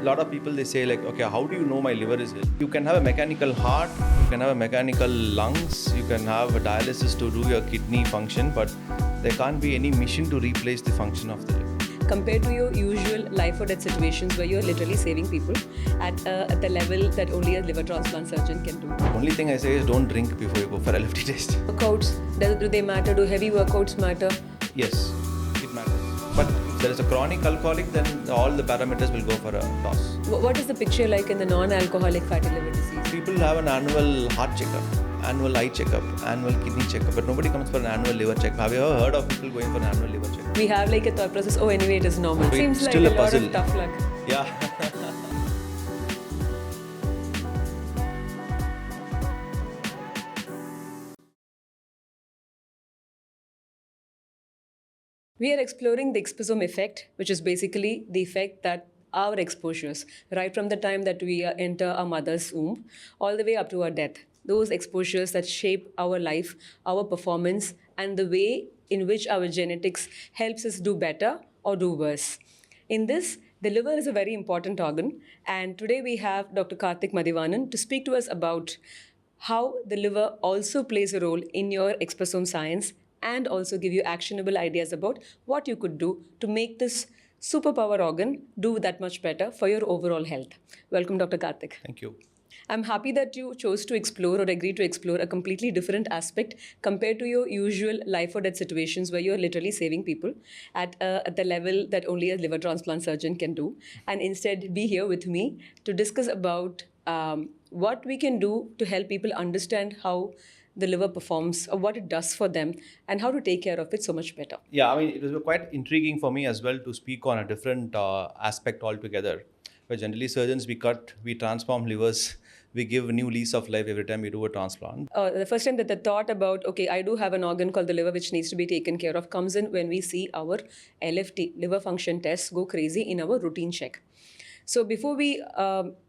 lot of people, they say like, okay, how do you know my liver is ill? You can have a mechanical heart, you can have a mechanical lungs, you can have a dialysis to do your kidney function, but there can't be any machine to replace the function of the liver. Compared to your usual life or death situations where you're literally saving people at the level that only a liver transplant surgeon can do. The only thing I say is don't drink before you go for a LFT test. Workouts, do they matter? Do heavy workouts matter? Yes, it matters. But if there is a chronic alcoholic, then all the parameters will go for a toss. What is the picture like in the non-alcoholic fatty liver disease? People have an annual heart checkup, annual eye checkup, annual kidney checkup, but nobody comes for an annual liver checkup. Have you ever heard of people going for an annual liver checkup? We have like a thought process, oh anyway it is normal. It's Seems like still a a lot puzzle. of tough luck. Yeah. We are exploring the exposome effect, which is basically the effect that our exposures, right from the time that we enter our mother's womb, all the way up to our death, those exposures that shape our life, our performance, and the way in which our genetics helps us do better or do worse. In this, the liver is a very important organ, and today we have Dr. Karthik Mathivanan to speak to us about how the liver also plays a role in your exposome science and also give you actionable ideas about what you could do to make this superpower organ do that much better for your overall health. Welcome, Dr. Karthik. Thank you. I'm happy that you chose to explore or agree to explore a completely different aspect compared to your usual life or death situations where you're literally saving people at the level that only a liver transplant surgeon can do, and instead be here with me to discuss about what we can do to help people understand how the liver performs or what it does for them and how to take care of it so much better. Yeah, I mean, it was quite intriguing for me as well to speak on a different aspect altogether. Where generally surgeons, we cut, we transform livers, we give a new lease of life every time we do a transplant. The first time that the thought about, okay, I do have an organ called the liver which needs to be taken care of comes in when we see our LFT, liver function tests, go crazy in our routine check. So before we,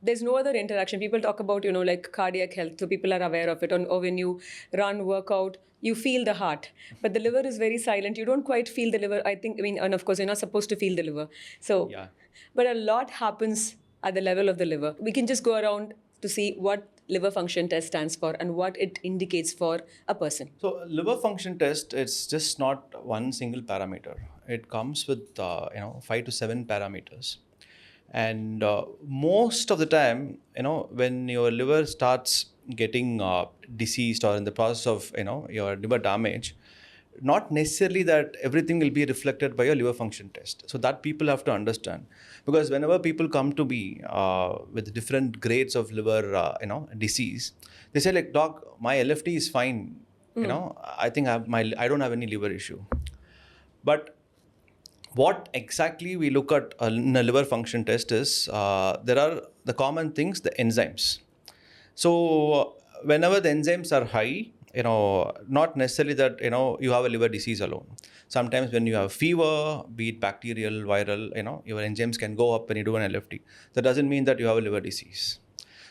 there's no other interaction. People talk about, like cardiac health, so people are aware of it. Or when you run, workout, you feel the heart. But the liver is very silent. You don't quite feel the liver. And of course, you're not supposed to feel the liver. So, Yeah. But a lot happens at the level of the liver. We can just go around to see what liver function test stands for and what it indicates for a person. So liver function test, it's just not one single parameter. It comes with 5 to 7 parameters. And most of the time, when your liver starts getting diseased or in the process of, your liver damage, not necessarily that everything will be reflected by your liver function test. So that people have to understand. Because whenever people come to me with different grades of liver, disease, they say like, doc, my LFT is fine. I think I don't have any liver issue. But what exactly we look at in a liver function test is there are the common things, the enzymes. So whenever the enzymes are high, not necessarily that, you have a liver disease alone. Sometimes when you have fever, be it bacterial, viral, your enzymes can go up when you do an LFT. That doesn't mean that you have a liver disease.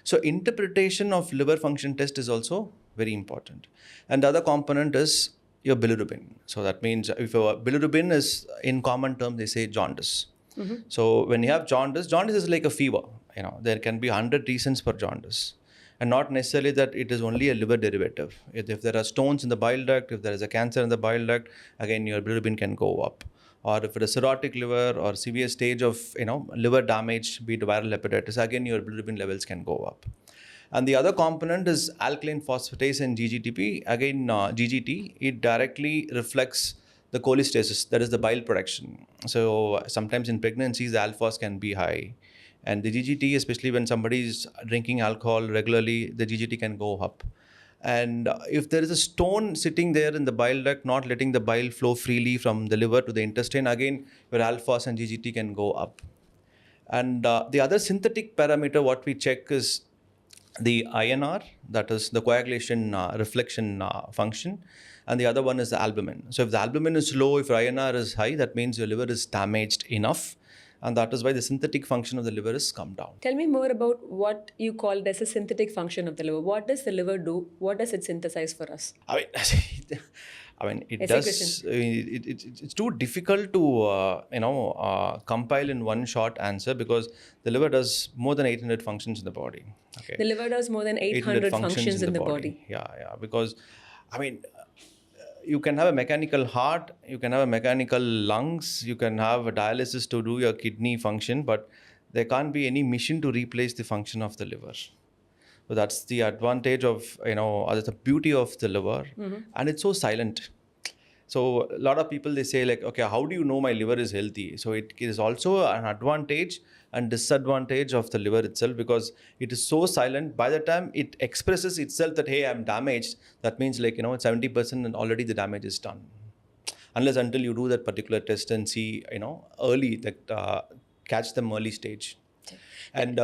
So interpretation of liver function test is also very important. And the other component is your bilirubin. So that means if your bilirubin is, in common terms, they say jaundice. Mm-hmm. So when you have jaundice is like a fever. There can be 100 reasons for jaundice. And not necessarily that it is only a liver derivative. If there are stones in the bile duct, if there is a cancer in the bile duct, again, your bilirubin can go up. Or if it is cirrhotic liver or severe stage of, liver damage, be it viral hepatitis, again, your bilirubin levels can go up. And the other component is alkaline phosphatase and GGTP. Again, GGT, it directly reflects the cholestasis, that is the bile production. So sometimes in pregnancies, the alphas can be high. And the GGT, especially when somebody is drinking alcohol regularly, the GGT can go up. And if there is a stone sitting there in the bile duct, not letting the bile flow freely from the liver to the intestine, again, your alphas and GGT can go up. And the other synthetic parameter, what we check is the INR, that is the coagulation reflection function, and the other one is the albumin. So if the albumin is low, if your INR is high, that means your liver is damaged enough And that is why the synthetic function of the liver is come down. Tell me more about what you call as a synthetic function of the liver. What does the liver do? What does it synthesize for us? I mean, it Essay question. does. I mean, it's too difficult to compile in one short answer, because the liver does more than 800 functions in the body. Okay, The liver does more than 800 800 functions functions in in the the body. body. Yeah. Because, I mean, you can have a mechanical heart, you can have a mechanical lungs, you can have a dialysis to do your kidney function, but there can't be any machine to replace the function of the liver. So that's the advantage of, that's the beauty of the liver. And it's so silent. So a lot of people, they say like, okay, how do you know my liver is healthy? So it is also an advantage and disadvantage of the liver itself, because it is so silent. By the time it expresses itself that, hey, I'm damaged, that means like, 70% and already the damage is done. Unless until you do that particular test and see, early, that catch them early stage. And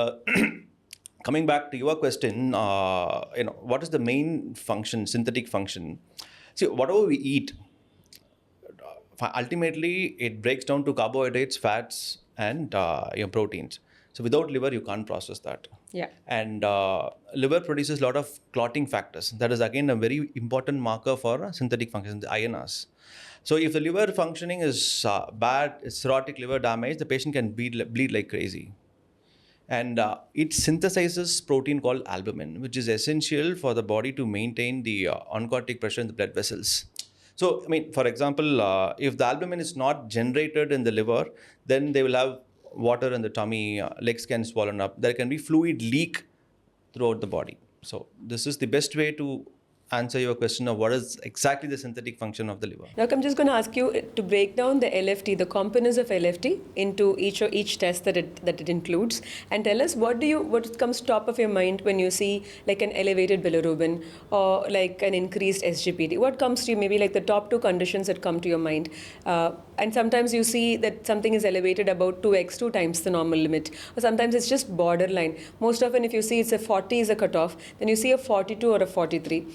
coming back to your question, what is the main function, synthetic function? See, whatever we eat, ultimately it breaks down to carbohydrates, fats, and proteins. So without liver, you can't process that. Yeah. And liver produces a lot of clotting factors. That is again a very important marker for synthetic function, the INRs. So if the liver functioning is bad, it's cirrhotic liver damage, the patient can bleed like crazy. And it synthesizes protein called albumin, which is essential for the body to maintain the oncotic pressure in the blood vessels. So, I mean, for example, if the albumin is not generated in the liver, then they will have water in the tummy, legs can swollen up. There can be fluid leak throughout the body. So, this is the best way to answer your question of what is exactly the synthetic function of the liver. Now, I'm just going to ask you to break down the LFT, the components of LFT, into each test that it includes, and tell us what comes top of your mind when you see like an elevated bilirubin or like an increased SGPT. What comes to you? Maybe like the top two conditions that come to your mind. And sometimes you see that something is elevated about 2x, 2 times the normal limit, or sometimes it's just borderline. Most often, if you see it's a 40 is a cutoff, then you see a 42 or a 43.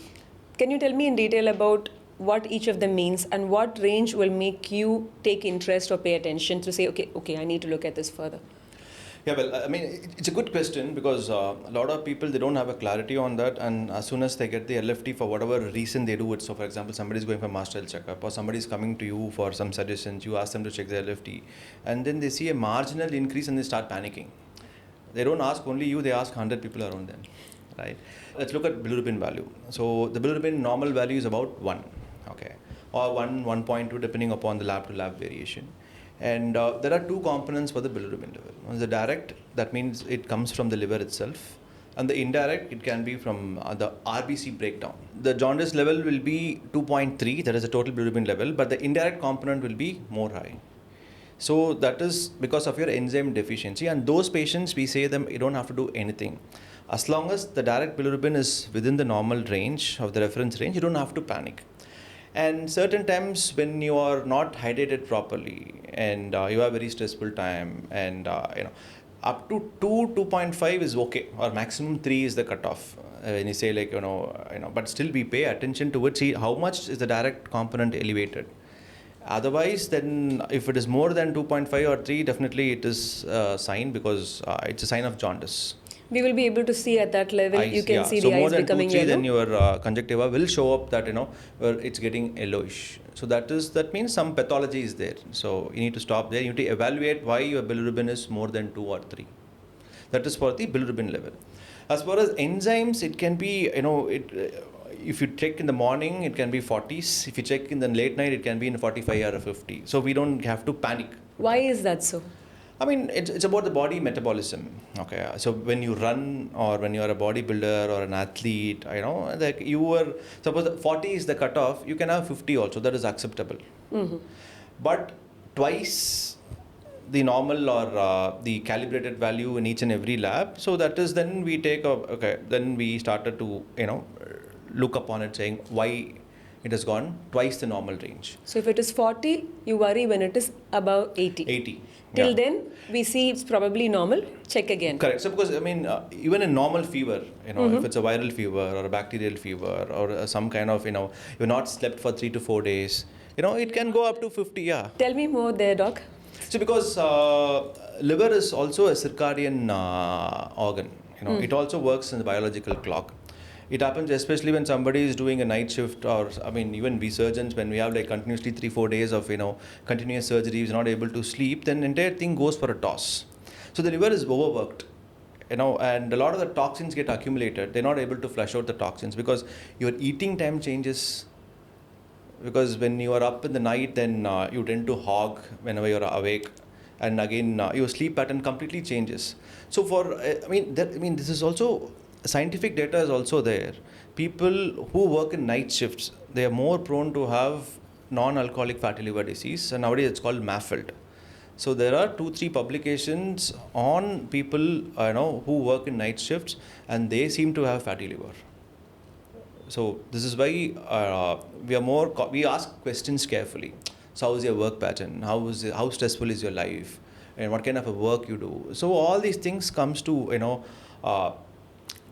Can you tell me in detail about what each of them means and what range will make you take interest or pay attention to say, okay, I need to look at this further? Yeah, well, I mean, it's a good question, because a lot of people, they don't have a clarity on that, and as soon as they get the LFT for whatever reason they do it, so for example, somebody is going for master health checkup, or somebody is coming to you for some suggestions, you ask them to check the LFT, and then they see a marginal increase and they start panicking. They don't ask only you, they ask 100 people around them, right? Let's look at bilirubin value. So the bilirubin normal value is about 1, okay, or 1, 1.2, depending upon the lab to lab variation. And there are two components for the bilirubin level. One is the direct, that means it comes from the liver itself. And the indirect, it can be from the RBC breakdown. The jaundice level will be 2.3, that is the total bilirubin level, but the indirect component will be more high. So that is because of your enzyme deficiency. And those patients, we say them, you don't have to do anything. As long as the direct bilirubin is within the normal range of the reference range, you don't have to panic. And certain times when you are not hydrated properly and you have very stressful time, and up to 2.5 is okay, or maximum 3 is the cutoff. When you say like, but still we pay attention to it, see how much is the direct component elevated. Otherwise, then if it is more than 2.5 or 3, definitely it is a sign, because it's a sign of jaundice. We will be able to see at that level, you can see so the eyes becoming more than 2, 3, yellow. then your conjunctiva will show up that, where it's getting yellowish. So that means some pathology is there. So you need to stop there. You need to evaluate why your bilirubin is more than 2 or 3. That is for the bilirubin level. As far as enzymes, it can be, if you check in the morning, it can be 40s. If you check in the late night, it can be in 45 or 50. So we don't have to panic. Why is that so? I mean, it's about the body metabolism. Okay, so when you run, or when you are a bodybuilder or an athlete, like you were, suppose 40 is the cutoff, you can have 50 also, that is acceptable. Mm-hmm. But twice the normal or the calibrated value in each and every lab, so that is then we take, then we started to, look upon it, saying why it has gone twice the normal range. So if it is 40, you worry when it is above 80. 80. Till then, we see it's probably normal. Check again. Correct. So because, even in normal fever, if it's a viral fever or a bacterial fever or some kind of, you've not slept for 3 to 4 days, it can go up to 50, yeah. Tell me more there, Doc. So because liver is also a circadian organ, it also works in the biological clock. It happens especially when somebody is doing a night shift, or I mean, even we surgeons, when we have like continuously 3-4 days of continuous surgeries, not able to sleep, then entire thing goes for a toss. So the liver is overworked, and a lot of the toxins get accumulated. They're not able to flush out the toxins because your eating time changes. Because when you are up in the night, then you tend to hog whenever you're awake, and again your sleep pattern completely changes. So this is also, scientific data is also there. People who work in night shifts, they are more prone to have non-alcoholic fatty liver disease, and nowadays it's called MAFLD. So there are 2-3 publications on people who work in night shifts, and they seem to have fatty liver. So this is why we ask questions carefully. So how is your work pattern? How stressful is your life? And what kind of a work you do? So all these things comes to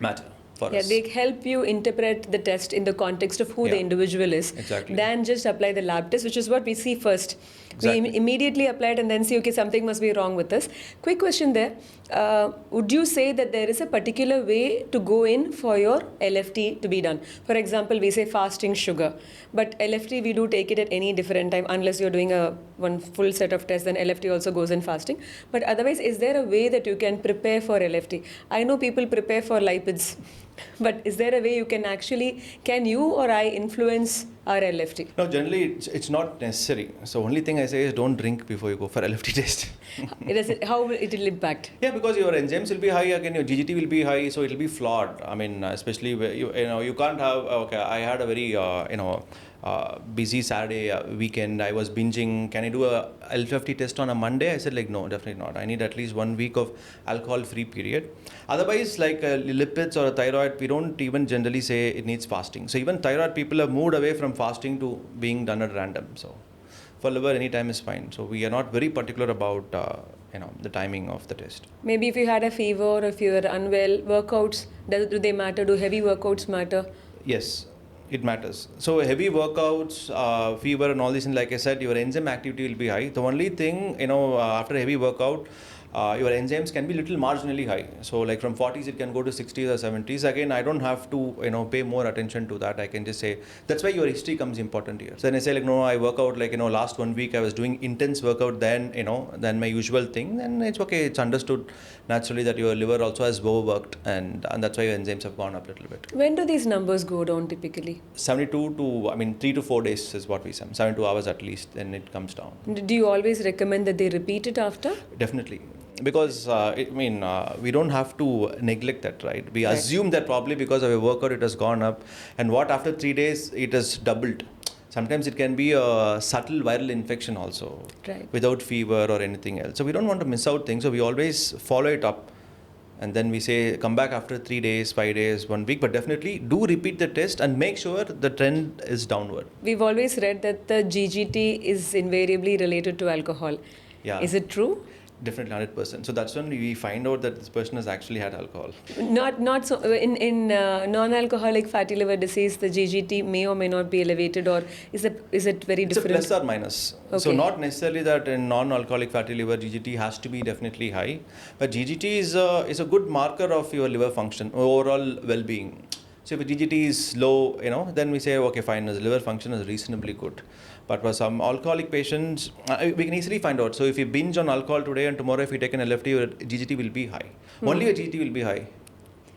matter for Yeah, us. they help you interpret the test in the context of who the individual is, Exactly. than just apply the lab test, which is what we see first. Exactly. We immediately apply it and then see, okay, something must be wrong with us. Quick question there. Would you say that there is a particular way to go in for your LFT to be done? For example, we say fasting sugar, but LFT we do take it at any different time unless you're doing one full set of tests, then LFT also goes in fasting. But otherwise, is there a way that you can prepare for LFT? I know people prepare for lipids. But is there a way you can you or I influence our LFT? No, generally it's not necessary. So only thing I say is don't drink before you go for LFT test. How will it impact? Yeah, because your enzymes will be high, again your GGT will be high, so it will be flawed. I mean, especially where you can't have. Okay, I had a very busy Saturday weekend. I was binging. Can I do a L50 test on a Monday? I said like no, definitely not. I need at least 1 week of alcohol-free period. Otherwise, like lipids or a thyroid, we don't even generally say it needs fasting. So even thyroid people have moved away from fasting to being done at random. So for liver, any time is fine. So we are not very particular about the timing of the test. Maybe if you had a fever or if you are unwell, workouts, do they matter? Do heavy workouts matter? Yes, it matters. So heavy workouts, fever and all these things, like I said, your enzyme activity will be high. The only thing, after a heavy workout, your enzymes can be little marginally high. So like from 40s, it can go to 60s or 70s. Again, I don't have to, pay more attention to that. I can just say, that's why your history comes important here. So then I say like, no, I work out like, last 1 week I was doing intense workout than my usual thing. Then it's okay. It's understood naturally that your liver also has overworked, and that's why your enzymes have gone up a little bit. When do these numbers go down typically? 3 to 4 days is what we say. 72 hours at least, then it comes down. Do you always recommend that they repeat it after? Definitely. Because we don't have to neglect that, right? We assume that probably because of a workout it has gone up, and what after 3 days it has doubled. Sometimes it can be a subtle viral infection also, Right. without fever or anything else. So we don't want to miss out things. So we always follow it up, and then we say come back after 3 days, 5 days, 1 week. But definitely do repeat the test and make sure the trend is downward. We've always read that the GGT is invariably related to alcohol. Yeah. Is it true? Definitely 100%. So that's when we find out that this person has actually had alcohol. Not so in non-alcoholic fatty liver disease, the GGT may or may not be elevated, or is it very different? It's a plus or minus. Okay. So not necessarily that in non-alcoholic fatty liver GGT has to be definitely high, but GGT is a good marker of your liver function, overall well-being. So if GGT is low, then we say okay, fine, the liver function is reasonably good. But for some alcoholic patients, we can easily find out. So if you binge on alcohol today and tomorrow if you take an LFT, your GGT will be high. Only your GGT will be high.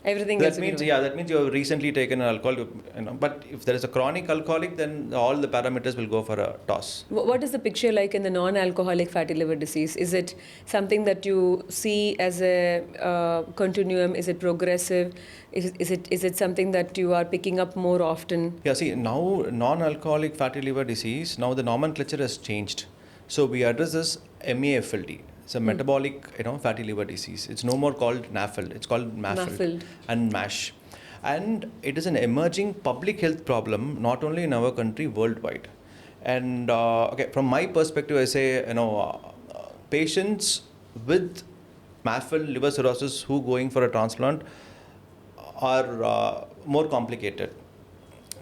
Everything That else means, will be that means you have recently taken an alcohol. But if there is a chronic alcoholic, then all the parameters will go for a toss. What is the picture like in the non-alcoholic fatty liver disease? Is it something that you see as a continuum? Is it progressive? Is it something that you are picking up more often? Yeah, see, now non-alcoholic fatty liver disease, now the nomenclature has changed. So we address this MAFLD. It's a metabolic, fatty liver disease. It's no more called NAFLD. It's called MAFLD and MASH. And it is an emerging public health problem, not only in our country, worldwide. And from my perspective, I say, patients with MAFLD liver cirrhosis who going for a transplant are more complicated.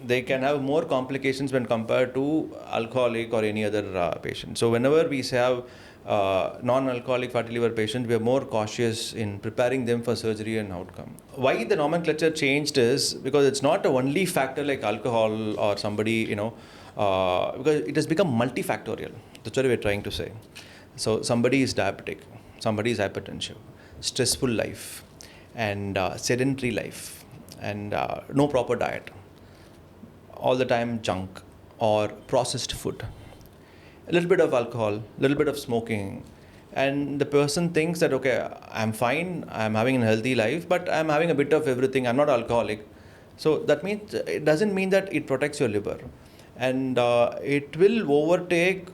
They can have more complications when compared to alcoholic or any other patient. So whenever we have non-alcoholic fatty liver patient, we are more cautious in preparing them for surgery and outcome. Why the nomenclature changed is because it's not a only factor like alcohol or somebody, because it has become multifactorial. That's what we're trying to say. So somebody is diabetic, somebody is hypertensive, stressful life, and sedentary life, and no proper diet, all the time junk or processed food, a little bit of alcohol, a little bit of smoking, and the person thinks that, okay, I'm fine, I'm having a healthy life, but I'm having a bit of everything, I'm not alcoholic. So that means, it doesn't mean that it protects your liver, and it will overtake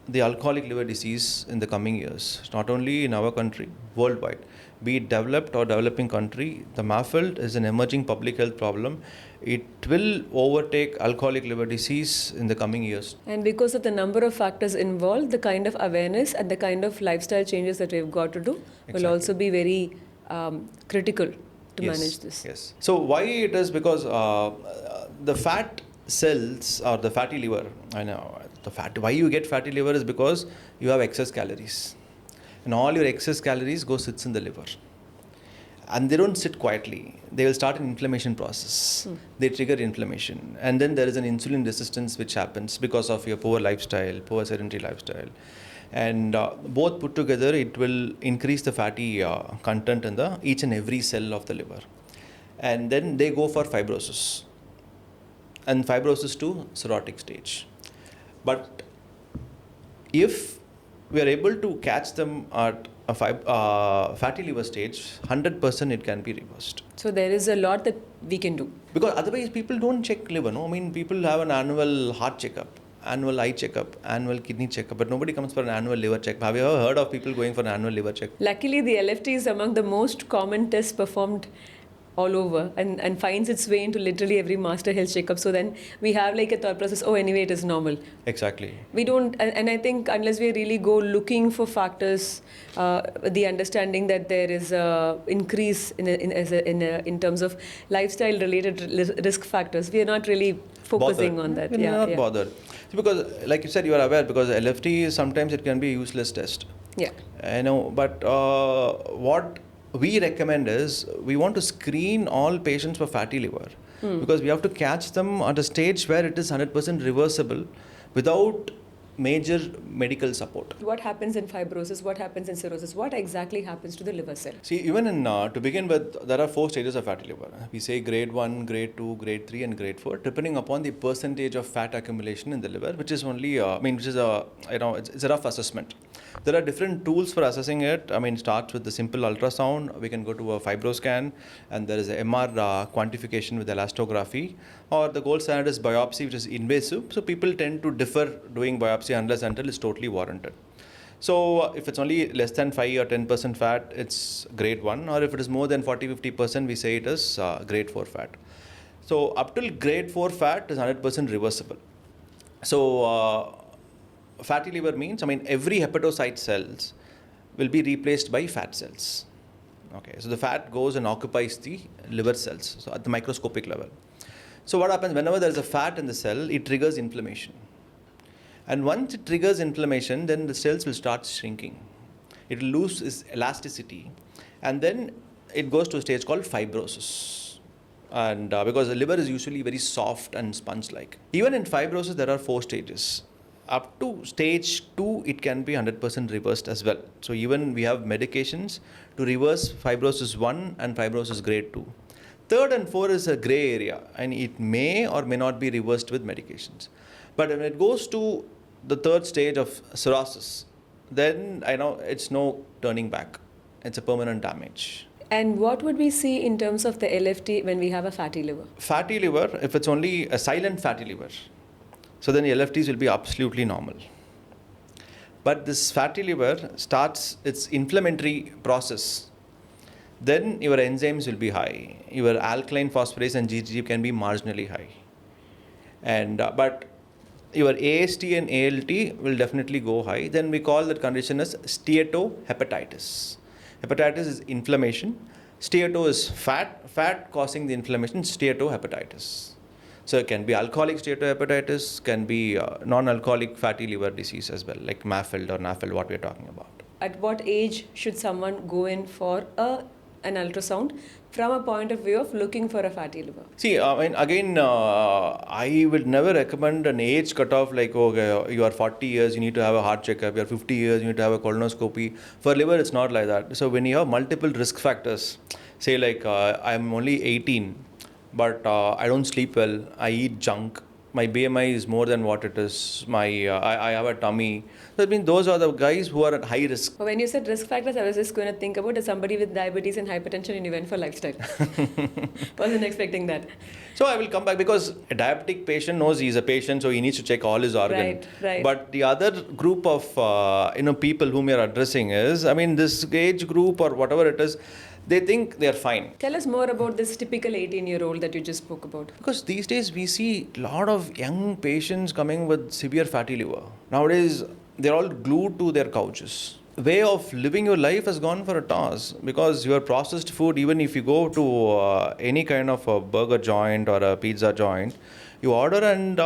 the alcoholic liver disease in the coming years, not only in our country, worldwide. Be it developed or developing country, the MAFLD is an emerging public health problem. It will overtake alcoholic liver disease in the coming years. And because of the number of factors involved, the kind of awareness and the kind of lifestyle changes that we've got to do will also be very critical to manage this. Yes. So why it is? Because the fat cells or the fatty liver, I know the fat. Why you get fatty liver is because you have excess calories, and all your excess calories sits in the liver, and they don't sit quietly. They will start an inflammation process. They trigger inflammation, and then there is an insulin resistance which happens because of your poor lifestyle, poor sedentary lifestyle, and both put together, it will increase the fatty content in the each and every cell of the liver, and then they go for fibrosis, and fibrosis to cirrhotic stage. But if we are able to catch them at a fatty liver stage, 100% it can be reversed. So there is a lot that we can do. Because otherwise people don't check liver, no? I mean, people have an annual heart checkup, annual eye checkup, annual kidney checkup, but nobody comes for an annual liver check. Have you ever heard of people going for an annual liver check? Luckily, the LFT is among the most common tests performed all over and finds its way into literally every master health checkup. So then we have like a thought process, oh, anyway, it is normal. Exactly. We don't, and I think unless we really go looking for factors, the understanding that there is a increase in terms of lifestyle related risk factors, we are not really focusing on that. We're not bothered. Because like you said, you are aware, because LFT sometimes it can be a useless test. Yeah. I know, but what we recommend is we want to screen all patients for fatty liver, because we have to catch them at a stage where it is 100% reversible without major medical support. What happens in fibrosis? What happens in cirrhosis? What exactly happens to the liver cell? See, even in, to begin with, there are 4 stages of fatty liver. We say grade 1, grade 2, grade 3 and grade 4, depending upon the percentage of fat accumulation in the liver, which is only, which is it's a rough assessment. There are different tools for assessing it. I mean, it starts with the simple ultrasound. We can go to a fibroscan, and there is a MR quantification with elastography, or the gold standard is biopsy, which is invasive. So people tend to defer doing biopsy unless until it's totally warranted. So if it's only less than 5 or 10% fat, it's grade 1, or if it is more than 40-50%, we say it is grade 4 fat. So up till grade 4 fat is 100% reversible. So fatty liver means, I mean, every hepatocyte cells will be replaced by fat cells. Okay, so the fat goes and occupies the liver cells, so at the microscopic level. So what happens, whenever there is a fat in the cell, it triggers inflammation. And once it triggers inflammation, then the cells will start shrinking. It will lose its elasticity, and then it goes to a stage called fibrosis. And because the liver is usually very soft and sponge-like. Even in fibrosis, there are 4 stages. Up to stage 2, it can be 100% reversed as well. So even we have medications to reverse fibrosis 1 and fibrosis grade 2. 3rd and 4 is a gray area, and it may or may not be reversed with medications. But when it goes to the 3rd stage of cirrhosis, then I know it's no turning back. It's a permanent damage. And what would we see in terms of the LFT when we have a fatty liver? Fatty liver, if it's only a silent fatty liver, so then the LFTs will be absolutely normal. But this fatty liver starts its inflammatory process, then your enzymes will be high. Your alkaline phosphatase and GGG can be marginally high. And but your AST and ALT will definitely go high. Then we call that condition as steatohepatitis. Hepatitis is inflammation. Steato is fat causing the inflammation, steatohepatitis. So it can be alcoholic steatohepatitis, can be non-alcoholic fatty liver disease as well, like MAFLD or NAFLD, what we're talking about. At what age should someone go in for an ultrasound from a point of view of looking for a fatty liver? See, I mean, again, I would never recommend an age cutoff like, okay, you are 40 years, you need to have a heart checkup, you are 50 years, you need to have a colonoscopy. For liver, it's not like that. So when you have multiple risk factors, say like I'm only 18, but I don't sleep well, I eat junk, my BMI is more than what it is, I have a tummy. So I mean, those are the guys who are at high risk. When you said risk factors, I was just going to think about as somebody with diabetes and hypertension and you went for lifestyle. Wasn't expecting that. So I will come back because a diabetic patient knows he's a patient, so he needs to check all his organs. Right. But the other group of people whom you're addressing is, I mean, this age group or whatever it is, they think they're fine. Tell us more about this typical 18-year-old that you just spoke about. Because these days we see a lot of young patients coming with severe fatty liver. Nowadays, they're all glued to their couches. Way of living your life has gone for a toss because your processed food, even if you go to any kind of a burger joint or a pizza joint, you order and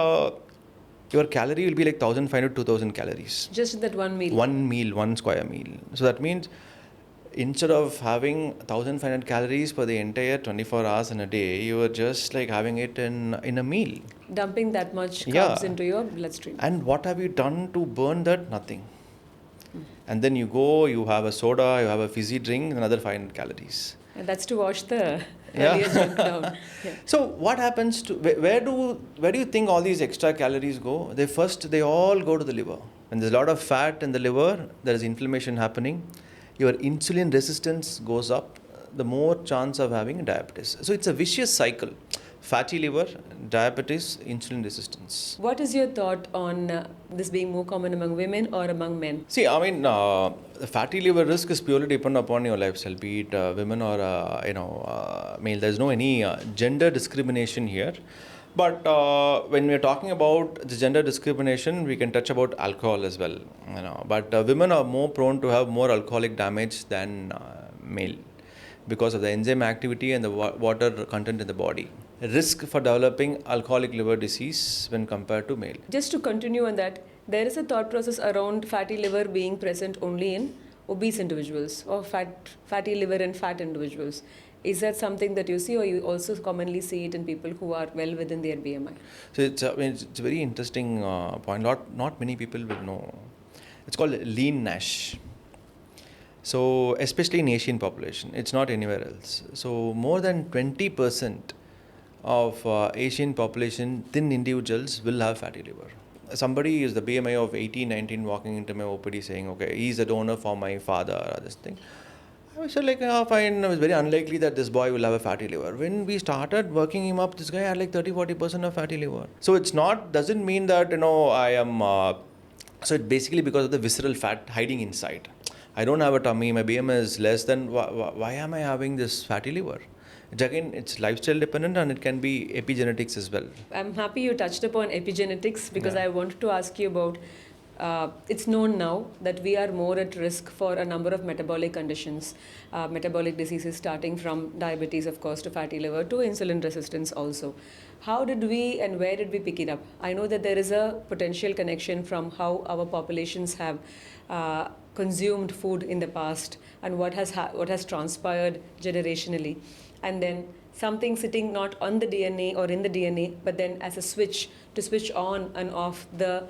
your calorie will be like 1,500 to 2,000 calories. Just that one meal. One meal, one square meal. So that means instead of having 1,500 calories for the entire 24 hours in a day, you are just like having it in a meal. Dumping that much carbs into your bloodstream. And what have you done to burn that? Nothing. And then you go, you have a soda, you have a fizzy drink, another 500 calories. And that's to wash the earlier junk down. Yeah. So what happens to, where do you think all these extra calories go? They all go to the liver. When there's a lot of fat in the liver, there is inflammation happening. Your insulin resistance goes up, the more chance of having diabetes. So it's a vicious cycle. Fatty liver, diabetes, insulin resistance. What is your thought on this being more common among women or among men? See, I mean, the fatty liver risk is purely dependent upon your lifestyle, be it women or male. There's no any gender discrimination here. But when we're talking about the gender discrimination, we can touch about alcohol as well. But women are more prone to have more alcoholic damage than male because of the enzyme activity and the water content in the body. Risk for developing alcoholic liver disease when compared to male. Just to continue on that, there is a thought process around fatty liver being present only in obese individuals or fatty liver in fat individuals. Is that something that you see, or you also commonly see it in people who are well within their BMI? So it's a very interesting point. Not many people will know. It's called lean NASH. So especially in Asian population, it's not anywhere else. So more than 20% of Asian population, thin individuals will have fatty liver. Somebody is the BMI of 18, 19 walking into my OPD saying, okay, he's a donor for my father or this thing. I said like, fine, it was very unlikely that this boy will have a fatty liver. When we started working him up, this guy had like 30-40% of fatty liver. So it's doesn't mean that, I am, so it's basically because of the visceral fat hiding inside. I don't have a tummy, my BMI is less, then why am I having this fatty liver? It's lifestyle dependent and it can be epigenetics as well. I'm happy you touched upon epigenetics because I wanted to ask you about, it's known now that we are more at risk for a number of metabolic conditions, metabolic diseases starting from diabetes, of course, to fatty liver, to insulin resistance also. How did we and where did we pick it up? I know that there is a potential connection from how our populations have consumed food in the past and what has transpired generationally. And then something sitting not on the DNA or in the DNA, but then as a switch to switch on and off the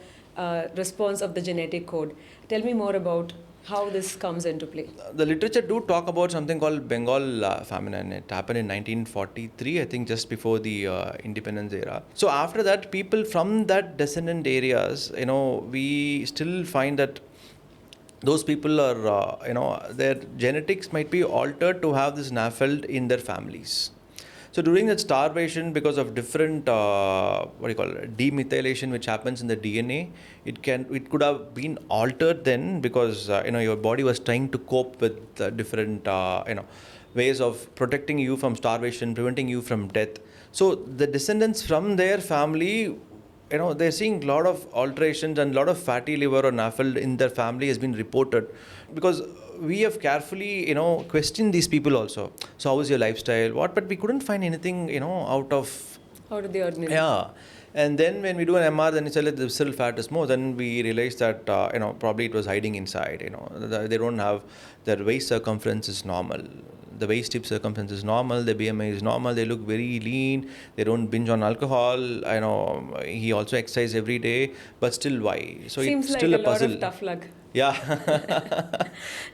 response of the genetic code. Tell me more about how this comes into play. The literature do talk about something called Bengal famine, and it happened in 1943, I think just before the independence era. So after that, people from that descendant areas, we still find that those people are, their genetics might be altered to have this NAFLD in their families. So during that starvation, because of different, demethylation which happens in the DNA, it could have been altered then because, your body was trying to cope with different, ways of protecting you from starvation, preventing you from death. So the descendants from their family, they're seeing a lot of alterations and a lot of fatty liver or NAFLD in their family has been reported because we have carefully, questioned these people also. So how is your lifestyle? But we couldn't find anything, out of How do they ordinarily? Yeah. And then when we do an MR, then it's like the visceral fat is more. Then we realize that probably it was hiding inside. They don't have their waist circumference is normal. The waist tip circumference is normal. The BMI is normal. They look very lean. They don't binge on alcohol. He also exercises every day, but still why? So Seems it's like still a a lot of puzzle. tough luck. Yeah.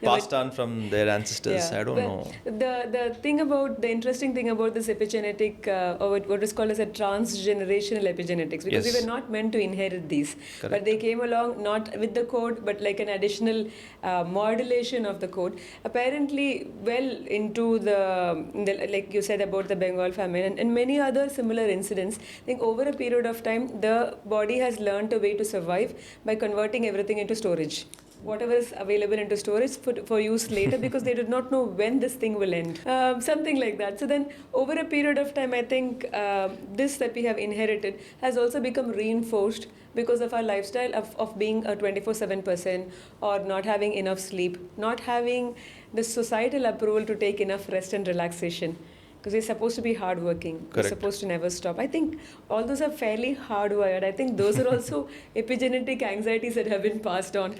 No, Passed but on from their ancestors. yeah, I don't but know. the interesting thing about this epigenetic, or what is called as a transgenerational epigenetics, because we Yes. were not meant to inherit these, but Correct. they came along not with the code, but like an additional modulation of the code. Apparently, well into like you said about the Bengal famine and many other similar incidents. I think over a period of time, the body has learned a way to survive by converting everything into storage. Whatever is available into storage for use later, because they did not know when this thing will end. Something like that. So then over a period of time, I think this that we have inherited has also become reinforced because of our lifestyle of being a 24/7 person, or not having enough sleep, not having the societal approval to take enough rest and relaxation, because we're supposed to be hardworking. We're Correct. supposed to never stop. I think all those are fairly hardwired. I think those are also epigenetic anxieties that have been passed on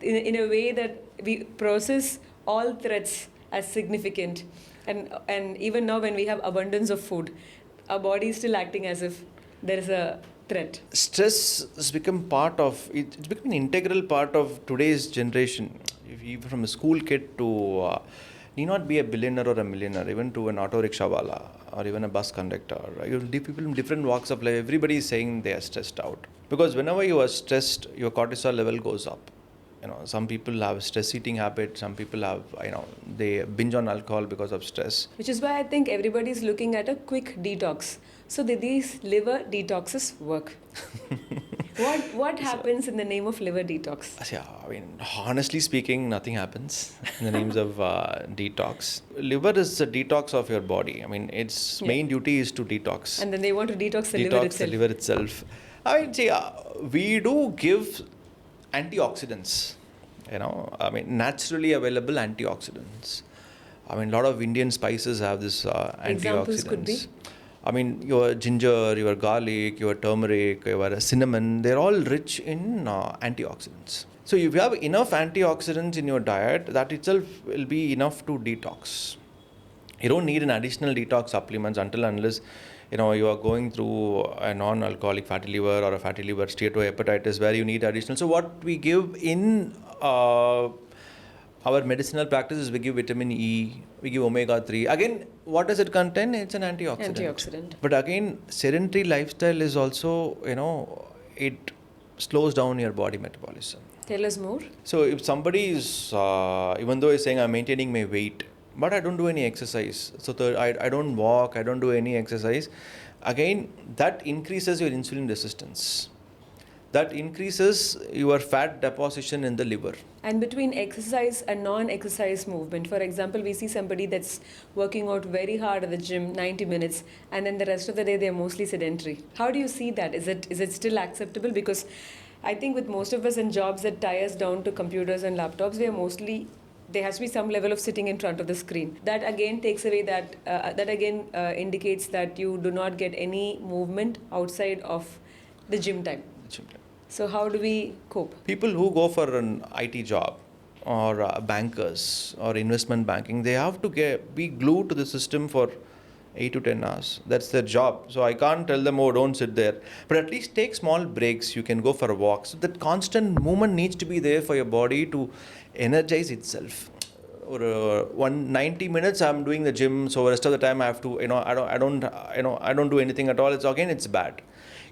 in a way that we process all threats as significant. And even now, when we have abundance of food, our body is still acting as if there is a threat. Stress has become part of it's become an integral part of today's generation. If you from a school kid to need not be a billionaire or a millionaire, even to an auto rickshaw wala or even a bus conductor. People in different walks of life, everybody is saying they are stressed out, because whenever you are stressed, your cortisol level goes up. Some people have stress eating habit. Some people have they binge on alcohol because of stress. Which is why I think everybody is looking at a quick detox. So these liver detoxes work. What happens in the name of liver detox? Yeah, honestly speaking, nothing happens in the names of detox. Liver is a detox of your body. Its main duty is to detox. And then they want to detox the liver Detox the itself. liver itself. We do give antioxidants. Naturally available antioxidants. A lot of Indian spices have this antioxidants. Examples could be? Your ginger, your garlic, your turmeric, your cinnamon, they're all rich in antioxidants. So if you have enough antioxidants in your diet, that itself will be enough to detox. You don't need an additional detox supplements unless you are going through a non-alcoholic fatty liver or a fatty liver steatohepatitis where you need additional. So what we give in our medicinal practices, we give vitamin E, we give omega-3. Again, what does it contain? It's an antioxidant. But again, sedentary lifestyle is also, it slows down your body metabolism. Tell us more. So if somebody is, even though he's saying I'm maintaining my weight, but I don't do any exercise. So I don't walk, I don't do any exercise. Again, that increases your insulin resistance. That increases your fat deposition in the liver. And between exercise and non-exercise movement, for example, we see somebody that's working out very hard at the gym, 90 minutes, and then the rest of the day they're mostly sedentary. How do you see that? Is it still acceptable? Because I think with most of us in jobs that tie us down to computers and laptops, there has to be some level of sitting in front of the screen. That again takes away indicates that you do not get any movement outside of the gym time. So how do we cope? People who go for an IT job or bankers or investment banking, they have to be glued to the system for 8 to 10 hours. That's their job. So I can't tell them, oh, don't sit there. But at least take small breaks. You can go for a walk. So that constant movement needs to be there for your body to energize itself. Or 90 minutes I'm doing the gym, so the rest of the time I have to, I don't do anything at all. It's bad.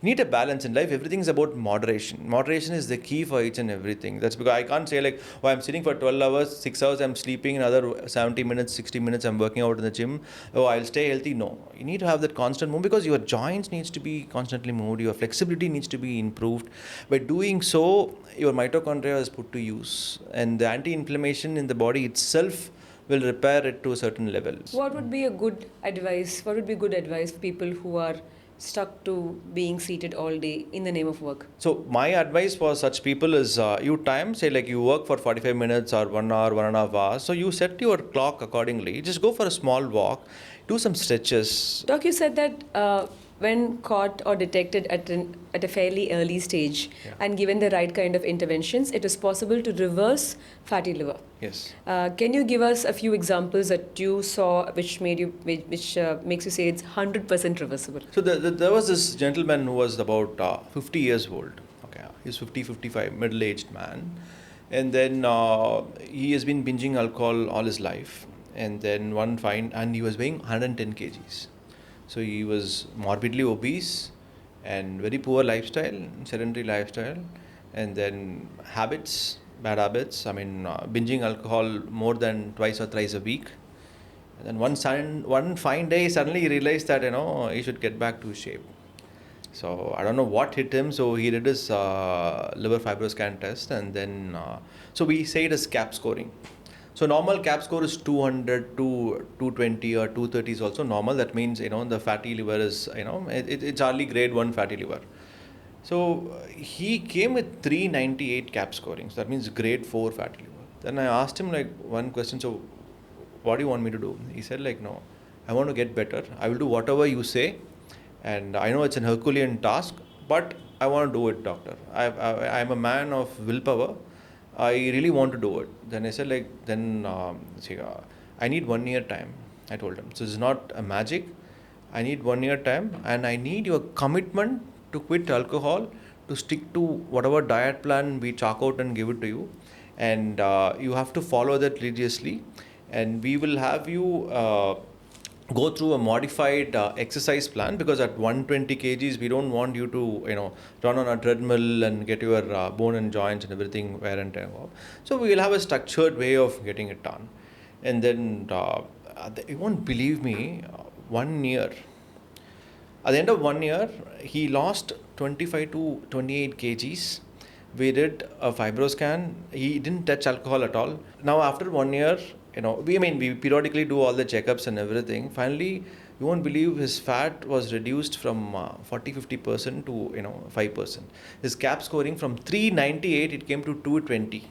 You need a balance in life. Everything is about moderation. Moderation is the key for each and everything. That's because I can't say I'm sitting for 12 hours, 6 hours I'm sleeping, another 70 minutes, 60 minutes I'm working out in the gym. Oh, I'll stay healthy. No. You need to have that constant movement because your joints needs to be constantly moved. Your flexibility needs to be improved. By doing so, your mitochondria is put to use. And the anti-inflammation in the body itself will repair it to a certain level. What would be good advice for people who are stuck to being seated all day in the name of work? So my advice for such people is you work for 45 minutes or 1 hour, 1.5 hours. So you set your clock accordingly. Just go for a small walk, do some stretches. Doc, you said that when caught or detected at a fairly early stage Yeah. and given the right kind of interventions, it is possible to reverse fatty liver. Yes. Can you give us a few examples that you saw which made you, which makes you say it's 100% reversible? So there was this gentleman who was about 50 years old. Okay, he's 50, 55, middle-aged man. And then he has been binging alcohol all his life. And then and he was weighing 110 kgs. So he was morbidly obese and very poor lifestyle, sedentary lifestyle. And then bad habits. I mean, binging alcohol more than twice or thrice a week. And then one fine day, suddenly he realized that he should get back to shape. So I don't know what hit him. So he did his liver fibroscan test, and then so we say it as CAP scoring. So normal CAP score is 200 to 220 or 230 is also normal. That means the fatty liver is it's hardly grade 1 fatty liver. So he came with 398 CAP scoring. So that means grade 4 fatty liver. Then I asked him like one question. So what do you want me to do? He said like, no, I want to get better. I will do whatever you say. And I know it's an Herculean task, but I want to do it, doctor. I'm a man of willpower. I really want to do it. Then I said like, I need 1 year time. I told him. So it's not a magic. I need 1 year time, and I need your commitment to quit alcohol, to stick to whatever diet plan we chalk out and give it to you. And you have to follow that religiously. And we will have you go through a modified exercise plan, because at 120 kgs we don't want you to run on a treadmill and get your bone and joints and everything wear and tear off. So we will have a structured way of getting it done. And then you won't believe me, 1 year, at the end of 1 year he lost 25 to 28 kgs. We did a fibroscan. He didn't touch alcohol at all. Now after 1 year, we periodically do all the checkups and everything. Finally, you won't believe his fat was reduced from 40-50% to 5%. His CAP scoring from 398, it came to 220.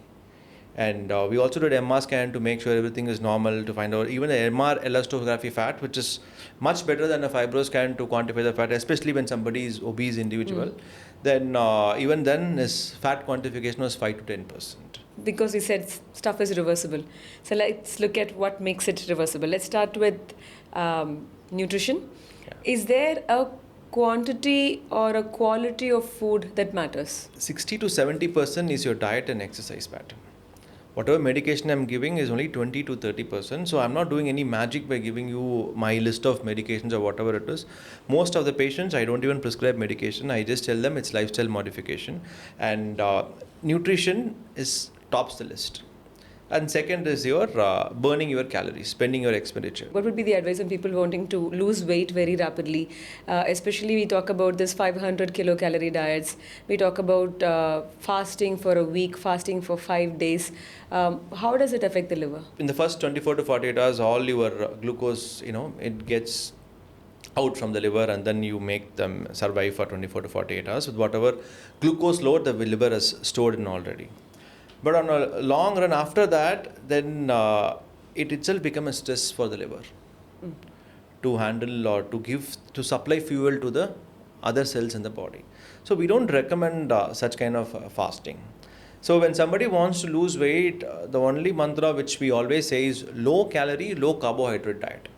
And we also did MR scan to make sure everything is normal, to find out even the MR elastography fat, which is much better than a fibro scan to quantify the fat, especially when somebody is obese individual. Then even then his fat quantification was 5 to 10%. Because you said stuff is reversible. So let's look at what makes it reversible. Let's start with nutrition. Yeah. Is there a quantity or a quality of food that matters? 60 to 70% is your diet and exercise pattern. Whatever medication I'm giving is only 20 to 30%. So I'm not doing any magic by giving you my list of medications or whatever it is. Most of the patients, I don't even prescribe medication. I just tell them it's lifestyle modification. And nutrition tops the list. And second is your burning your calories, spending your expenditure. What would be the advice on people wanting to lose weight very rapidly? Especially we talk about this 500 kilocalorie diets. We talk about fasting for a week, fasting for 5 days. How does it affect the liver? In the first 24 to 48 hours, all your glucose, it gets out from the liver, and then you make them survive for 24 to 48 hours with whatever glucose load the liver has stored in already. But on a long run after that, then it itself becomes a stress for the liver to handle or to supply fuel to the other cells in the body. So we don't recommend such kind of fasting. So when somebody wants to lose weight, the only mantra which we always say is low calorie, low carbohydrate diet.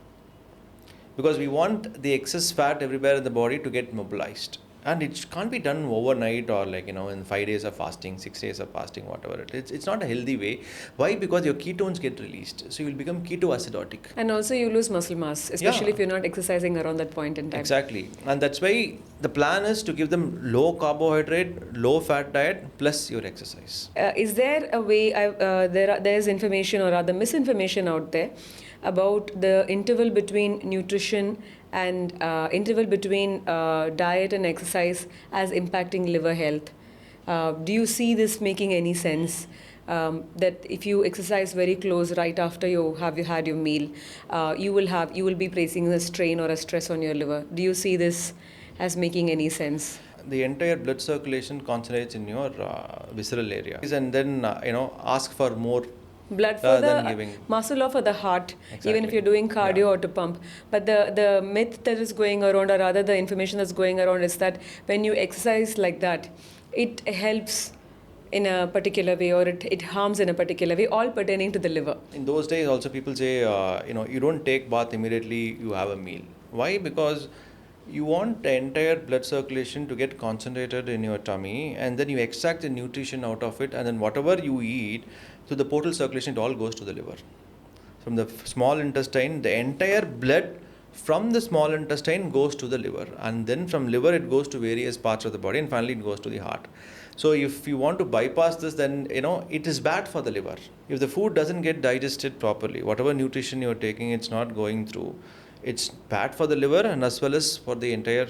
Because we want the excess fat everywhere in the body to get mobilized. And it can't be done overnight or in 5 days of fasting, 6 days of fasting, whatever it is. It's not a healthy way. Why? Because your ketones get released. So you will become ketoacidotic. And also you lose muscle mass, especially if you're not exercising around that point in time. Exactly. And that's why the plan is to give them low carbohydrate, low fat diet plus your exercise. Is there a way, there's information or rather misinformation out there about the interval between nutrition and interval between diet and exercise as impacting liver health? Do you see this making any sense? That if you exercise very close right after you had your meal, you will be placing a strain or a stress on your liver. Do you see this as making any sense? The entire blood circulation concentrates in your visceral area, and then ask for more blood for rather the than giving. muscle or for the heart, even if Exactly. you're doing cardio Yeah. or to pump. But the myth that is going around, or rather the information that's going around, is that when you exercise like that, it helps in a particular way, or it harms in a particular way, all pertaining to the liver. In those days, also people say, you don't take bath immediately you have a meal. Why? Because you want the entire blood circulation to get concentrated in your tummy, and then you extract the nutrition out of it, and then whatever you eat, so the portal circulation, it all goes to the liver. From the small intestine, the entire blood from the small intestine goes to the liver, and then from liver it goes to various parts of the body, and finally it goes to the heart. So if you want to bypass this, then it is bad for the liver. If the food doesn't get digested properly, whatever nutrition you're taking, it's not going through, it's bad for the liver and as well as for the entire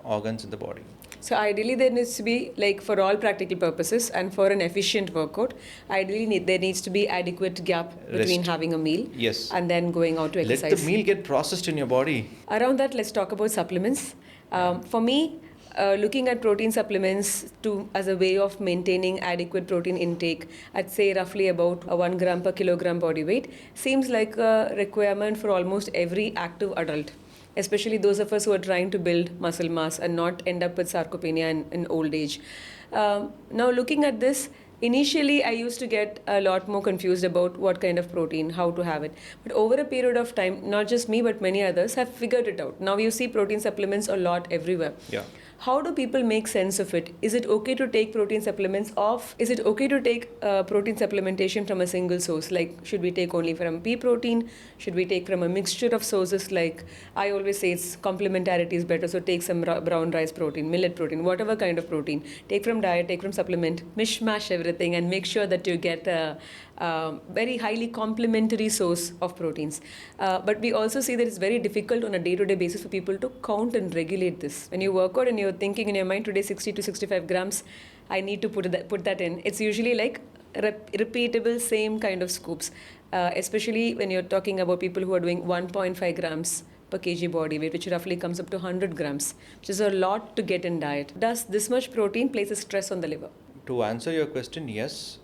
organs in the body. So ideally, there needs to be, like, for all practical purposes and for an efficient workout, ideally there needs to be adequate gap between Rest. having a meal, Yes. and then going out to Let exercise. the meal get processed in your body. Around that, let's talk about supplements. For me, looking at protein supplements as a way of maintaining adequate protein intake, I'd say roughly about 1 gram per kilogram body weight, seems like a requirement for almost every active adult, especially those of us who are trying to build muscle mass and not end up with sarcopenia in old age. Now, looking at this, initially I used to get a lot more confused about what kind of protein, how to have it. But over a period of time, not just me but many others have figured it out. Now you see protein supplements a lot everywhere. Yeah. How do people make sense of it? Is it okay to take protein supplements off? Is it okay to take protein supplementation from a single source? Like, should we take only from pea protein? Should we take from a mixture of sources? Like, I always say it's complementarity is better. So take some brown rice protein, millet protein, whatever kind of protein. Take from diet, take from supplement, mishmash everything, and make sure that you get a very highly complementary source of proteins. But we also see that it's very difficult on a day-to-day basis for people to count and regulate this. When you work out and you're thinking in your mind, today 60 to 65 grams, I need to put that in. It's usually like repeatable, same kind of scoops, especially when you're talking about people who are doing 1.5 grams per kg body weight, which roughly comes up to 100 grams, which is a lot to get in diet. Does this much protein place a stress on the liver? To answer your question, yes.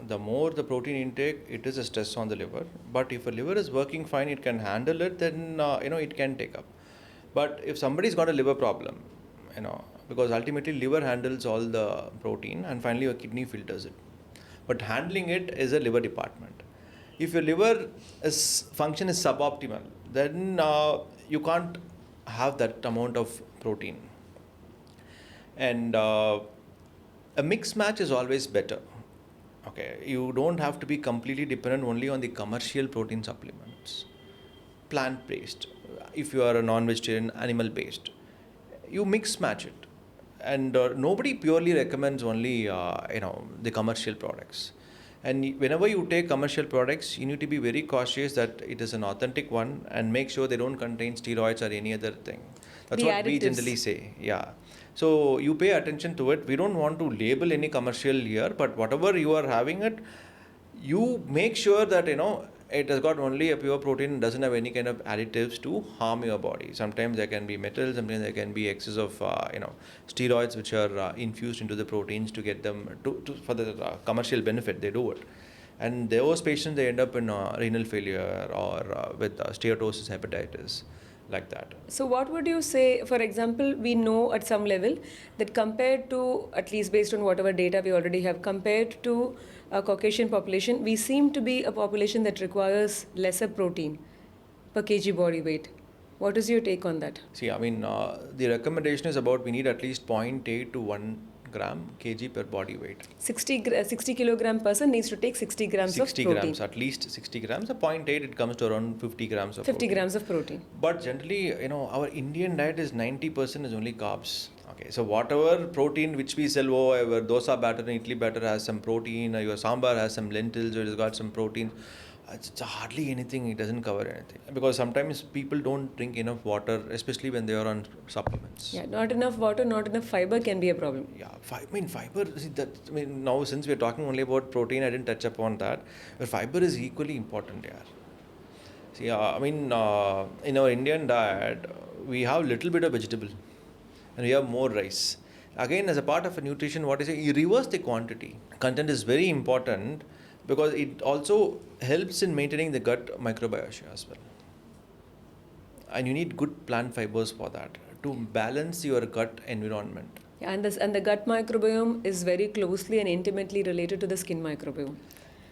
The more the protein intake, it is a stress on the liver. But if a liver is working fine, it can handle it, then it can take up. But if somebody's got a liver problem, because ultimately liver handles all the protein and finally your kidney filters it. But handling it is a liver department. If your liver function is suboptimal, then you can't have that amount of protein. And a mixed match is always better. Okay, you don't have to be completely dependent only on the commercial protein supplements. Plant-based, if you are a non-vegetarian, animal-based, you mix match it. And nobody purely recommends only the commercial products. And whenever you take commercial products, you need to be very cautious that it is an authentic one and make sure they don't contain steroids or any other thing. That's The what we additives. generally say. Yeah. So you pay attention to it. We don't want to label any commercial here, but whatever you are having it, you make sure that it has got only a pure protein, doesn't have any kind of additives to harm your body. Sometimes there can be metals, sometimes there can be excess of steroids which are infused into the proteins to get them for the commercial benefit. They do it, and those patients, they end up in renal failure or with steatosis, hepatitis, like that. So what would you say, for example, we know at some level that compared to, at least based on whatever data we already have, compared to a Caucasian population, we seem to be a population that requires lesser protein per kg body weight. What is your take on that? See, the recommendation is about we need at least 0.8 to 1 gram kg per body weight. 60 kilogram person needs to take 60 grams 60 of protein. grams, at least 60 grams. A 0.8, it comes to around 50 grams of 50 protein. grams of protein. But generally, our Indian diet is 90% is only carbs. Okay, so whatever protein which we sell, our dosa batter and idli batter has some protein, your sambar has some lentils, it has got some protein. It's hardly anything, it doesn't cover anything. Because sometimes people don't drink enough water, especially when they are on supplements. Yeah, not enough water, not enough fiber can be a problem. Yeah, fiber, now since we're talking only about protein, I didn't touch upon that. But fiber is equally important here. See, in our Indian diet, we have little bit of vegetable and we have more rice. Again, as a part of a nutrition, what is it? You reverse the quantity. Content is very important, because it also helps in maintaining the gut microbiota as well. And you need good plant fibers for that to balance your gut environment. Yeah, and the gut microbiome is very closely and intimately related to the skin microbiome.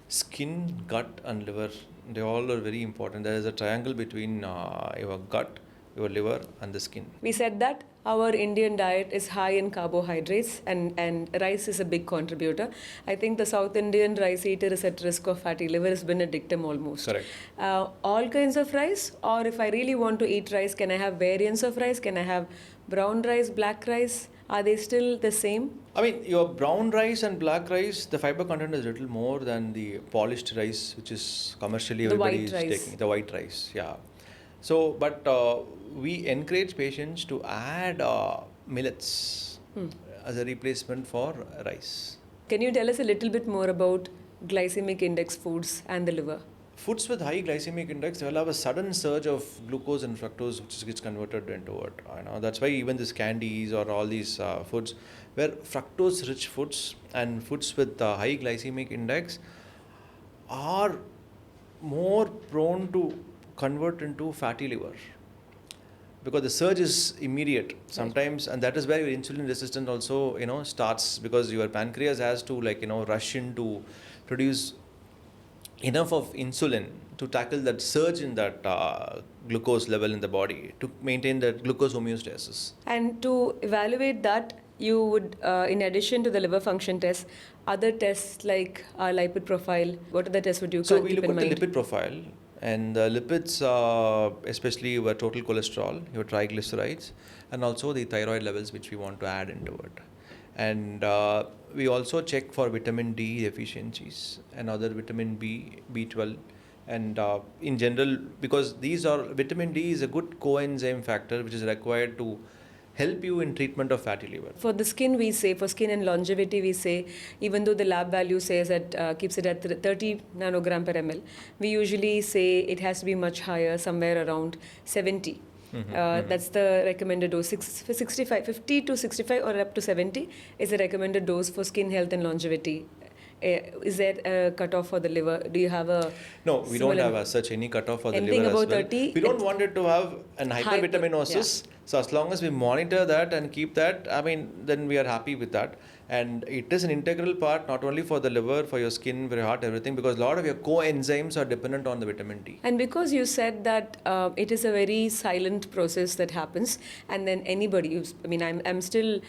Skin, gut, and liver, they all are very important. There is a triangle between your gut, your liver, and the skin. We said that our Indian diet is high in carbohydrates and rice is a big contributor. I think the South Indian rice eater is at risk of fatty liver, has been a dictum almost. Correct. All kinds of rice, or if I really want to eat rice, can I have variants of rice? Can I have brown rice, black rice? Are they still the same? I mean, your brown rice and black rice, the fiber content is a little more than the polished rice, which is commercially The everybody white is rice. taking. The white rice, yeah. So, but we encourage patients to add millets as a replacement for rice. Can you tell us a little bit more about glycemic index foods and the liver? Foods with high glycemic index, they will have a sudden surge of glucose and fructose, which gets converted into it. That's why even these candies or all these foods, where fructose-rich foods and foods with high glycemic index are more prone to convert into fatty liver, because the surge is immediate sometimes, and that is where your insulin resistance also starts, because your pancreas has to rush in to produce enough of insulin to tackle that surge in that glucose level in the body to maintain that glucose homeostasis. And to evaluate that, you would, in addition to the liver function test, other tests like lipid profile, what are the tests would you So keep we look in at mind? the lipid profile, and the lipids, especially your total cholesterol, your triglycerides, and also the thyroid levels which we want to add into it. And we also check for vitamin D deficiencies and other vitamin B, B12, and in general, because vitamin D is a good coenzyme factor which is required to help you in treatment of fatty liver. For the skin, we say, for skin and longevity, we say, even though the lab value says that keeps it at 30 nanogram per ml, we usually say it has to be much higher, somewhere around 70. That's the recommended dose. 50 to 65 or up to 70 is the recommended dose for skin health and longevity. Is there a cutoff for the liver? Do you have a No, we don't have as such any cutoff for the anything liver as above well. 30, We don't want it to have an hypervitaminosis. So as long as we monitor that and keep that, then we are happy with that. And it is an integral part, not only for the liver, for your skin, for your heart, everything, because a lot of your coenzymes are dependent on the vitamin D. And because you said that it is a very silent process that happens, and then anybody, I'm still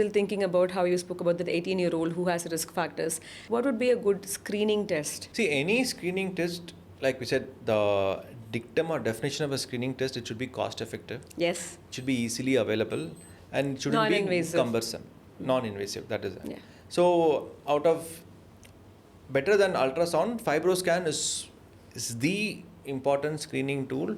thinking about how you spoke about that 18-year-old who has risk factors. What would be a good screening test? See, any screening test, like we said, the dictum or definition of a screening test, it should be cost effective. Yes. It should be easily available, and it shouldn't be Non-invasive. cumbersome. Non-invasive, that is it. Yeah. So, out of better than ultrasound, fibroscan is the important screening tool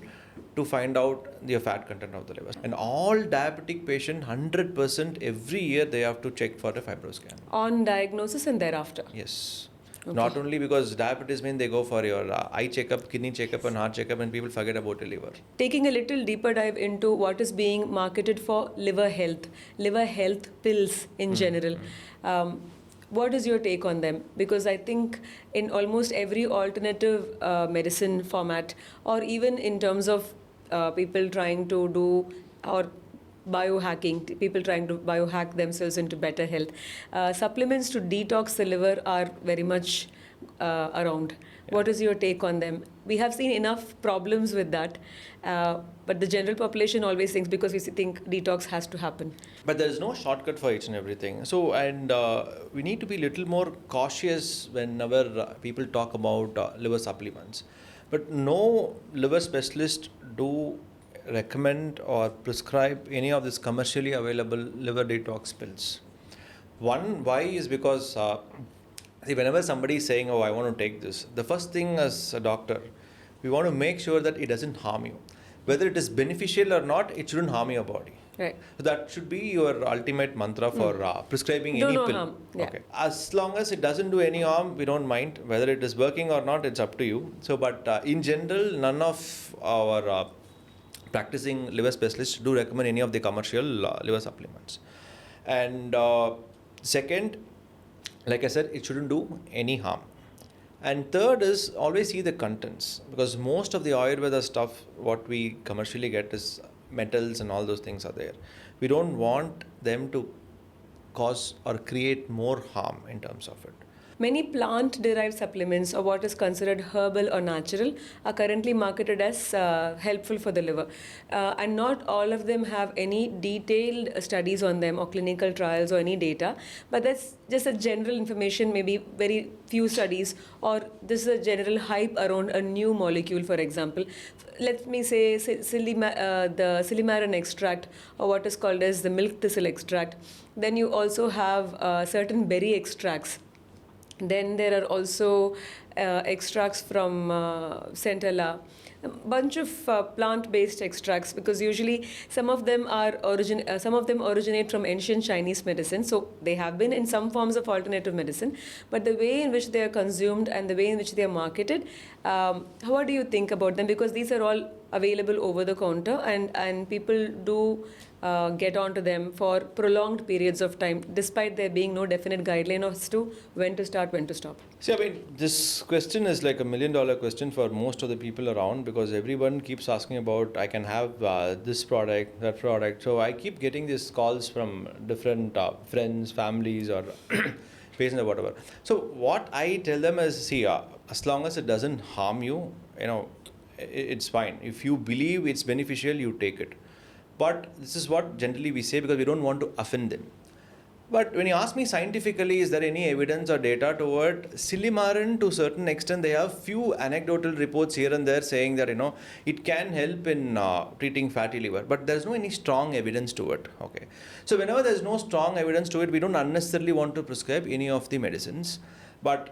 to find out the fat content of the liver. And all diabetic patient, 100% every year they have to check for the fibroscan. On diagnosis and thereafter. Yes. Okay. Not only because diabetes means they go for your eye checkup, kidney checkup, and heart checkup, and people forget about the liver. Taking a little deeper dive into what is being marketed for liver health pills in general. What is your take on them? Because I think in almost every alternative medicine format, or even in terms of people trying to do or biohacking, people trying to biohack themselves into better health, supplements to detox the liver are very much around. What is your take on them? We have seen enough problems with that, but the general population always thinks, because we think detox has to happen. But there is no shortcut for each and everything. So, and we need to be a little more cautious whenever people talk about liver supplements. But no liver specialist do recommend or prescribe any of this commercially available liver detox pills. Why is because see, whenever somebody is saying, "Oh, I want to take this," the first thing as a doctor, we want to make sure that it doesn't harm you. Whether it is beneficial or not, it shouldn't harm your body. Right. So that should be your ultimate mantra for prescribing Do any no pill. harm. Yeah. Okay. As long as it doesn't do any harm, we don't mind. Whether it is working or not, it's up to you. So, but in general, none of our practicing liver specialists do recommend any of the commercial liver supplements. And second, like I said, it shouldn't do any harm. And third is always see the contents, because most of the Ayurveda stuff, what we commercially get is metals and all those things are there. We don't want them to cause or create more harm in terms of it. Many plant derived supplements, or what is considered herbal or natural, are currently marketed as helpful for the liver. And not all of them have any detailed studies on them or clinical trials or any data. But that's just a general information, maybe very few studies, or this is a general hype around a new molecule, for example. Let me say the Silimarin extract, or what is called as the milk thistle extract. Then you also have certain berry extracts. Then there are also extracts from centella, a bunch of plant-based extracts, because usually some of them originate from ancient Chinese medicine. So they have been in some forms of alternative medicine, but the way in which they are consumed and the way in which they are marketed, what do you think about them? Because these are all available over the counter, and people do get onto them for prolonged periods of time, despite there being no definite guideline as to when to start, when to stop. See, I mean, this question is like $1 million question for most of the people around, because everyone keeps asking about, I can have this product, that product. So I keep getting these calls from different friends, families, or patients or whatever. So what I tell them is, see, as long as it doesn't harm you, it's fine. If you believe it's beneficial, you take it. But this is what generally we say, because we don't want to offend them. But when you ask me scientifically, is there any evidence or data toward Silimarin? To a certain extent, they have few anecdotal reports here and there saying that it can help in treating fatty liver, but there's no any strong evidence to it. Okay, so whenever there's no strong evidence to it, we don't unnecessarily want to prescribe any of the medicines. But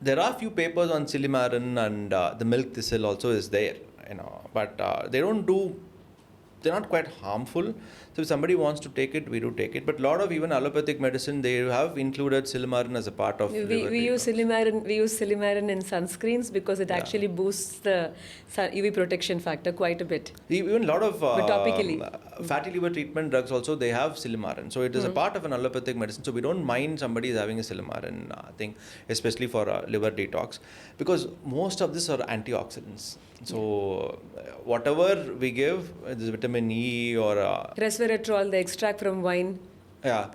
there are few papers on Silimarin, and the milk thistle also is there. But they're not quite harmful. So if somebody wants to take it, we do take it. But a lot of even allopathic medicine, they have included Silimarin as a part of liver We use Silimarin in sunscreens because it actually boosts the UV protection factor quite a bit. Even a lot of But topically. fatty liver treatment drugs also, they have Silimarin. So it is a part of an allopathic medicine. So we don't mind somebody is having a Silimarin thing, especially for liver detox, because most of these are antioxidants. So whatever we give, this vitamin E or Resveratrol, the extract from wine. yeah.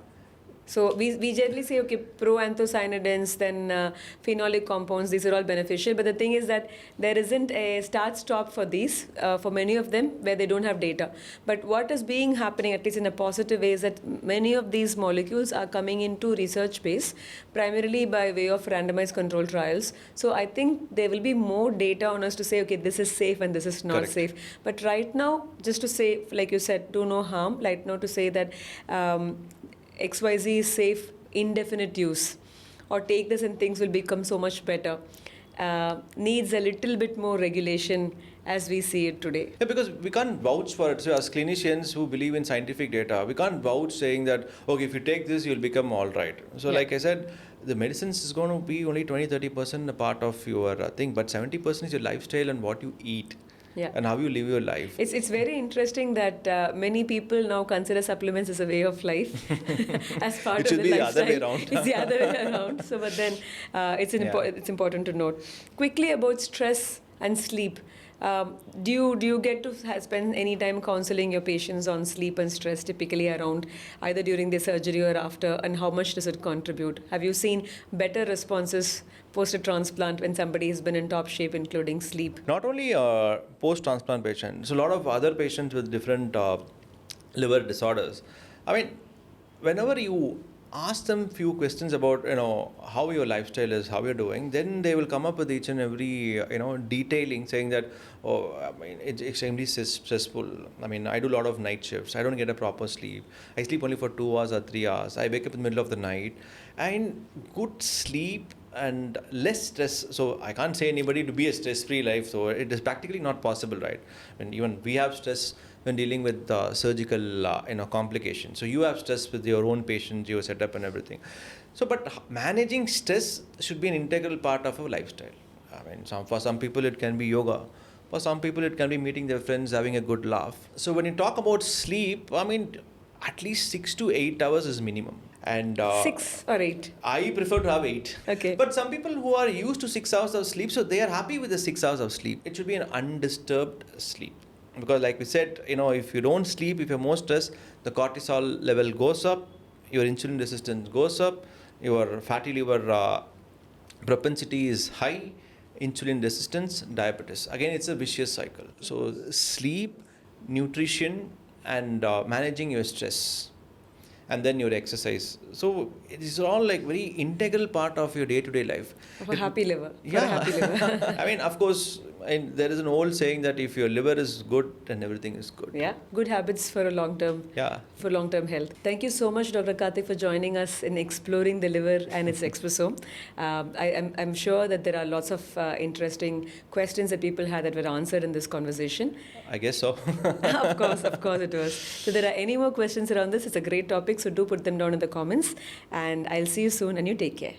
So we generally say, okay, proanthocyanidins, then phenolic compounds, these are all beneficial. But the thing is that there isn't a start-stop for these, for many of them, where they don't have data. But what is being happening, at least in a positive way, is that many of these molecules are coming into research base, primarily by way of randomized control trials. So I think there will be more data on us to say, okay, this is safe and this is not Correct. safe. But right now, just to say, like you said, do no harm, like now to say that XYZ is safe, indefinite use, or take this and things will become so much better, needs a little bit more regulation as we see it today. Yeah, because we can't vouch for it. So as clinicians who believe in scientific data, we can't vouch saying that, okay, if you take this, you'll become all right. So like I said, the medicines is going to be only 20-30% a part of your thing, but 70% is your lifestyle and what you eat. Yeah. And how you live your life. It's very interesting that many people now consider supplements as a way of life, as part It of should the be the lifestyle. other way around. It's the other way around. So, but then it's important to note. Quickly about stress and sleep. Do you get to spend any time counseling your patients on sleep and stress, typically around either during the surgery or after, and how much does it contribute? Have you seen better responses post a transplant when somebody has been in top shape, including sleep? Not only post-transplant patients, so a lot of other patients with different liver disorders. I mean, whenever you ask them few questions about how your lifestyle is, how you're doing, then they will come up with each and every detailing, saying that, oh, I mean, it's extremely stressful. I mean, I do a lot of night shifts. I don't get a proper sleep. I sleep only for 2 hours or 3 hours. I wake up in the middle of the night. And good sleep and less stress. So I can't say anybody to be a stress-free life. So it is practically not possible, right? When even we have stress when dealing with surgical complications. So you have stress with your own patients, your setup and everything. So but managing stress should be an integral part of our lifestyle. I mean, for some people it can be yoga. For some people it can be meeting their friends, having a good laugh. So when you talk about sleep, I mean, at least 6 to 8 hours is minimum. And 6 or 8? I prefer to have 8. Okay. But some people who are used to 6 hours of sleep, so they are happy with the 6 hours of sleep. It should be an undisturbed sleep. Because, like we said, if you don't sleep, if you're more stressed, the cortisol level goes up, your insulin resistance goes up, your fatty liver propensity is high, insulin resistance, diabetes. Again, it's a vicious cycle. So, sleep, nutrition, and managing your stress, and then your exercise. So it is all like very integral part of your day-to-day life. Of a happy liver. For a Yeah. happy liver. I mean, of course, and there is an old saying that if your liver is good, then everything is good. Yeah, good habits for a long-term Yeah. for long-term health. Thank you so much, Dr. Karthik, for joining us in exploring the liver and its exposome. I'm sure that there are lots of interesting questions that people had that were answered in this conversation. I guess so. Of course it was. So there are any more questions around this? It's a great topic, so do put them down in the comments. And I'll see you soon, and you take care.